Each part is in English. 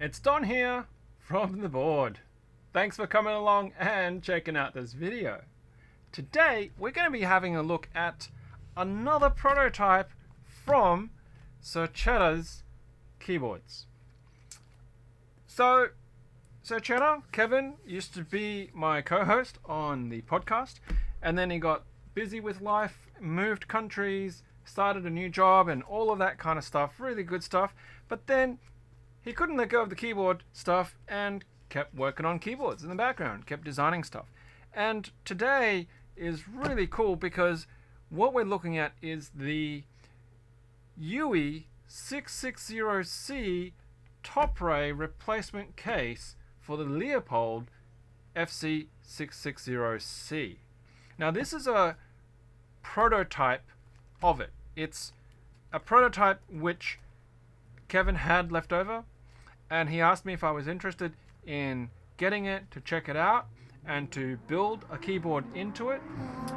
It's Don here from the board. Thanks for coming along and checking out this video. Today we're going to be having a look at another prototype from SirCheddar's keyboards. So SirCheddar, Kevin, used to be my co-host on the podcast, and then he got busy with life, moved countries, started a new job and all of that kind of stuff, really good stuff, but then he couldn't let go of the keyboard stuff and kept working on keyboards in the background, kept designing stuff. And today is really cool because what we're looking at is the Yui660C top ray replacement case for the Leopold FC660C. Now this is a prototype of it. It's a prototype which Kevin had left over, and he asked me if I was interested in getting it to check it out and to build a keyboard into it,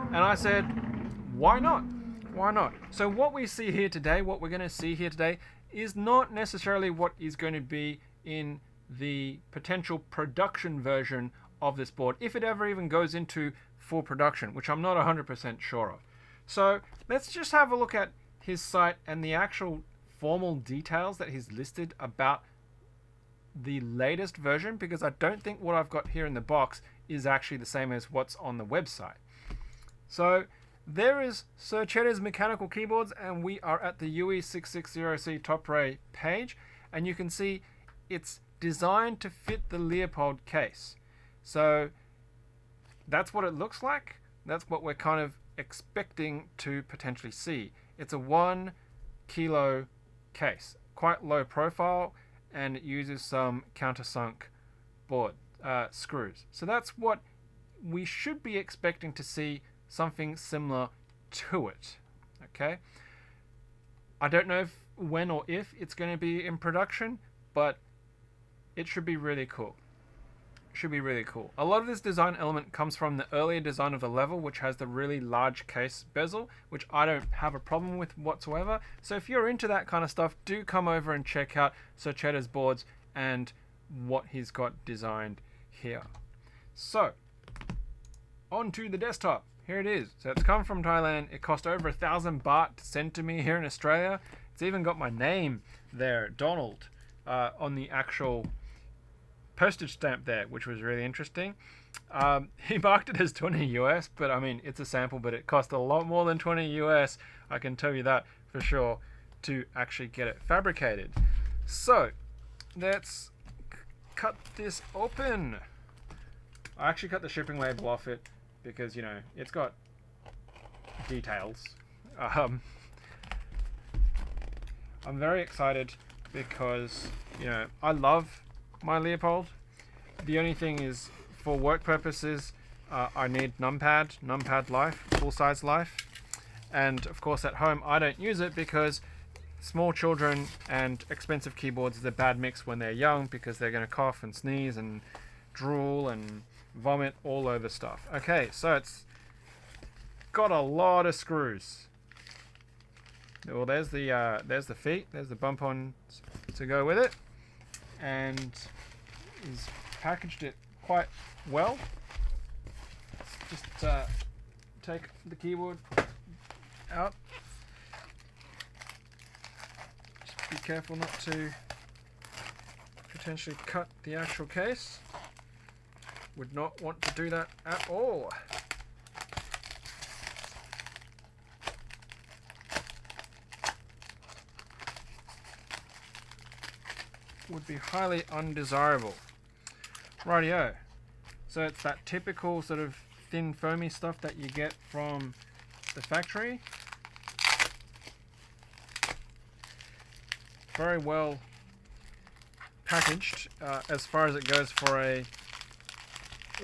and I said, why not? Why not? So what we see here today, what we're going to see here today, is not necessarily what is going to be in the potential production version of this board, if it ever even goes into full production, which I'm not 100% sure of. So let's just have a look at his site and the actual formal details that he's listed about the latest version, because I don't think what I've got here in the box is actually the same as what's on the website. So there is SirCheddar's mechanical keyboards, and we are at the Yui660C top ray page, and you can see it's designed to fit the Leopold case. So that's what it looks like. That's what we're kind of expecting to potentially see. It's a 1 kilo case, quite low profile, and it uses some countersunk board screws. So that's what we should be expecting to see, something similar to it. Okay, I don't know when or if it's going to be in production, but it should be really cool. Should be really cool. A lot of this design element comes from the earlier design of the level, which has the really large case bezel, which I don't have a problem with whatsoever. So if you're into that kind of stuff, do come over and check out SirCheddar's boards and what he's got designed here. So onto the desktop. Here it is. So it's come from Thailand. It cost over 1,000 baht to send to me here in Australia. It's even got my name there, Donald, on the actual postage stamp there, which was really interesting. He marked it as 20 US, but I mean, it's a sample, but it cost a lot more than 20 US, I can tell you that for sure, to actually get it fabricated. So let's cut this open. I actually cut the shipping label off it because, you know, it's got details. I'm very excited because, you know, I love my Leopold. The only thing is, for work purposes, I need numpad life, full size life, and of course at home I don't use it because small children and expensive keyboards is a bad mix when they're young, because they're going to cough and sneeze and drool and vomit all over stuff. Okay, so it's got a lot of screws. Well, there's the feet, there's the bump on to go with it, and he's packaged it quite well. Let's just take the keyboard out. Just be careful not to potentially cut the actual case. Would not want to do that at all. Would be highly undesirable. Rightio. So it's that typical sort of thin foamy stuff that you get from the factory. Very well packaged as far as it goes for a...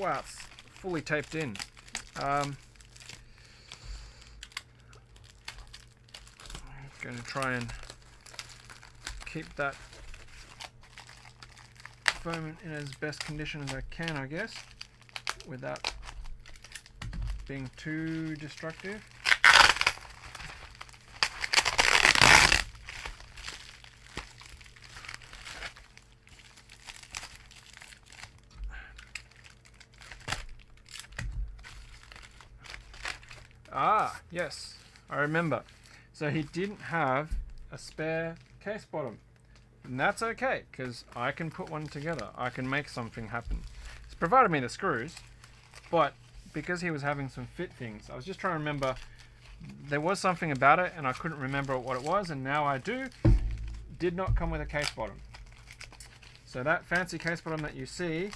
Wow, it's fully taped in. I'm going to try and keep that foam in as best condition as I can, I guess, without being too destructive. Ah, yes, I remember. So he didn't have a spare case bottom. And that's okay, because I can put one together. I can make something happen. He's provided me the screws, but because he was having some fit things, I was just trying to remember. There was something about it, and I couldn't remember what it was, and now I do. Did not come with a case bottom. So that fancy case bottom that you see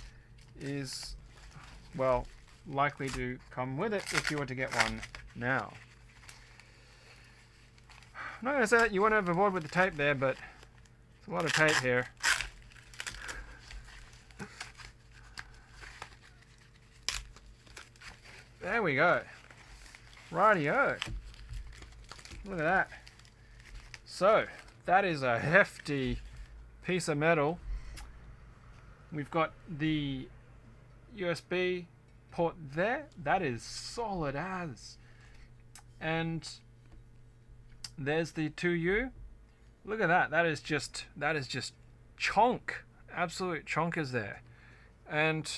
is, well, likely to come with it if you were to get one now. I'm not going to say that you went overboard with the tape there, but it's a lot of tape here. There we go. Rightio. Look at that. So, that is a hefty piece of metal. We've got the USB port there. That is solid as. And there's the 2U. Look at that. That is just chonk. Absolute chonk is there. And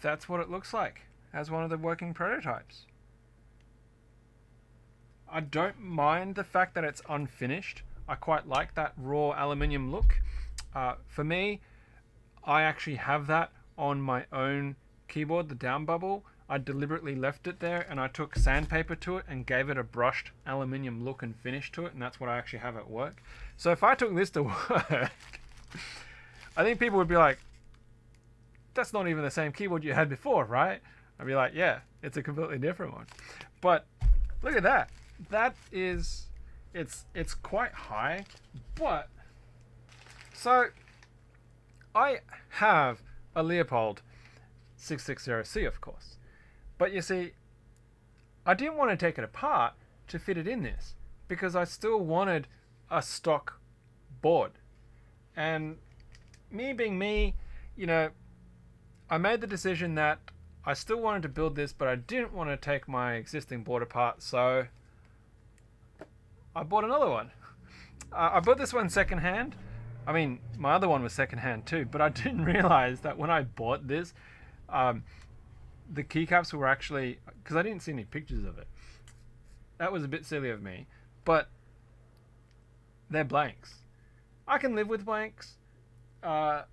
that's what it looks like as one of the working prototypes. I don't mind the fact that it's unfinished. I quite like that raw aluminium look. For me, I actually have that on my own keyboard, the down bubble. I deliberately left it there and I took sandpaper to it and gave it a brushed aluminium look and finish to it, and that's what I actually have at work. So if I took this to work, I think people would be like, that's not even the same keyboard you had before, right? I'd be like, yeah, it's a completely different one. But look at that. That is, it's quite high, but so I have a Yui660C, of course. But you see, I didn't want to take it apart to fit it in this because I still wanted a stock board. And me being me, you know, I made the decision that I still wanted to build this, but I didn't want to take my existing board apart, so I bought another one. I bought this one secondhand. I mean, my other one was secondhand too, but I didn't realize that when I bought this, the keycaps were actually, because I didn't see any pictures of it. That was a bit silly of me, but they're blanks. I can live with blanks. I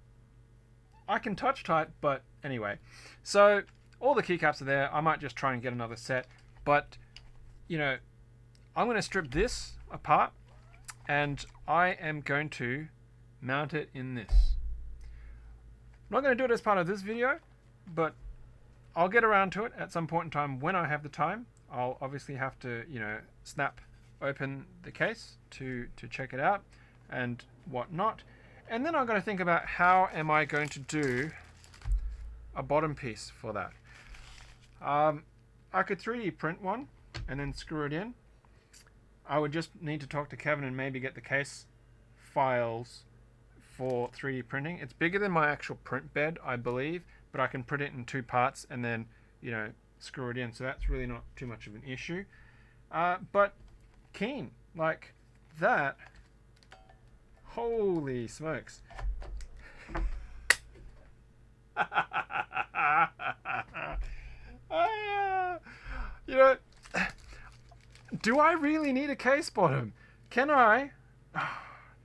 can touch type, but anyway. So all the keycaps are there. I might just try and get another set, but you know, I'm going to strip this apart and I am going to mount it in this. I'm not going to do it as part of this video, but I'll get around to it at some point in time when I have the time. I'll obviously have to, you know, snap open the case to check it out and whatnot. And then I'm going to think about how am I going to do a bottom piece for that. I could 3D print one and then screw it in. I would just need to talk to Kevin and maybe get the case files for 3D printing. It's bigger than my actual print bed, I believe, but I can print it in 2 parts and then, you know, screw it in. So that's really not too much of an issue. But keen, like that. Holy smokes. You know, do I really need a case bottom? Can I?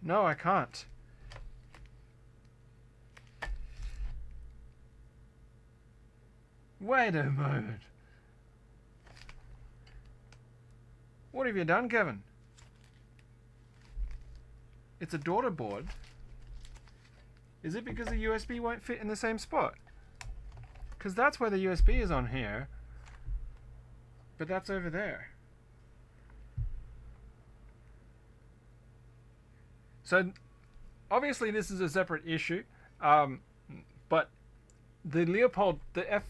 No, I can't. Wait a moment. What have you done, Kevin? It's a daughter board. Is it because the USB won't fit in the same spot? Because that's where the USB is on here. But that's over there. So obviously this is a separate issue. But the Leopold, the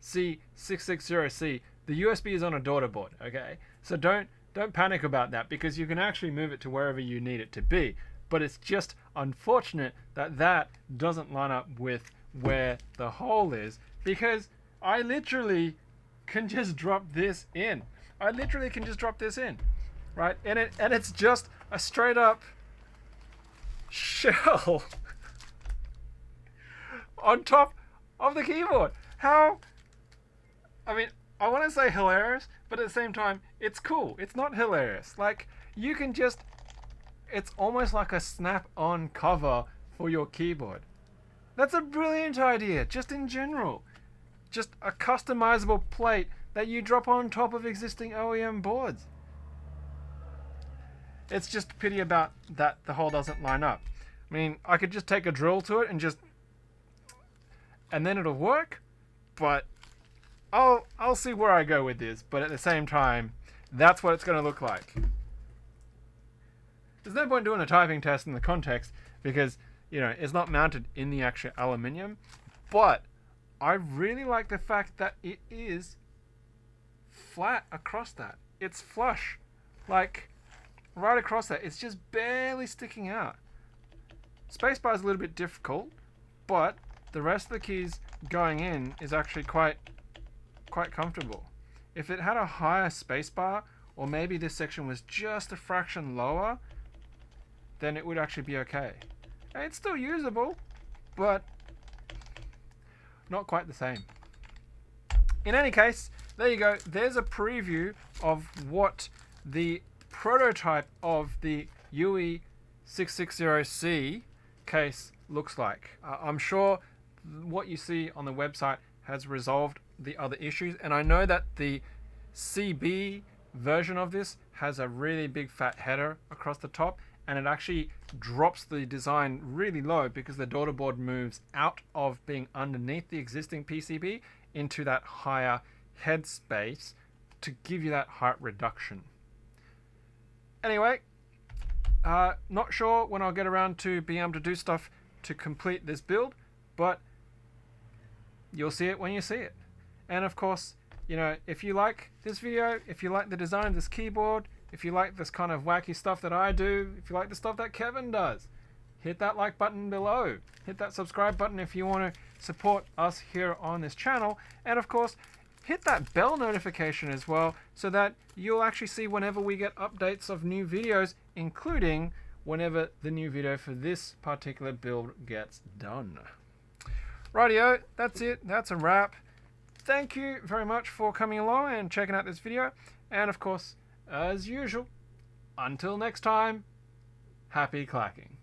Yui660C, the USB is on a daughter board, okay? So don't panic about that because you can actually move it to wherever you need it to be. But it's just unfortunate that that doesn't line up with where the hole is, because I literally can just drop this in. I literally can just drop this in, right? And it's just a straight up shell on top of the keyboard. How? I mean, I want to say hilarious, but at the same time, it's cool. It's not hilarious. Like, you can just... It's almost like a snap-on cover for your keyboard. That's a brilliant idea, just in general. Just a customizable plate that you drop on top of existing OEM boards. It's just a pity about that the hole doesn't line up. I mean, I could just take a drill to it and just... and then it'll work, but I'll see where I go with this. But at the same time, that's what it's going to look like. There's no point doing a typing test in the context because, you know, it's not mounted in the actual aluminium. But I really like the fact that it is flat across that. It's flush. Like, right across that. It's just barely sticking out. Spacebar is a little bit difficult, but the rest of the keys going in is actually quite comfortable. If it had a higher spacebar, or maybe this section was just a fraction lower, then it would actually be okay. And it's still usable, but not quite the same. In any case, there you go. There's a preview of what the prototype of the Yui660C case looks like. I'm sure what you see on the website has resolved the other issues, and I know that the CB version of this has a really big fat header across the top, and it actually drops the design really low because the daughter board moves out of being underneath the existing PCB into that higher head space to give you that height reduction. Anyway, not sure when I'll get around to being able to do stuff to complete this build, but you'll see it when you see it. And of course, you know, if you like this video, if you like the design of this keyboard, if you like this kind of wacky stuff that I do, if you like the stuff that Kevin does, hit that like button below. Hit that subscribe button if you want to support us here on this channel. And of course, hit that bell notification as well so that you'll actually see whenever we get updates of new videos, including whenever the new video for this particular build gets done. Rightio, that's it. That's a wrap. Thank you very much for coming along and checking out this video. And of course, as usual, until next time, happy clacking.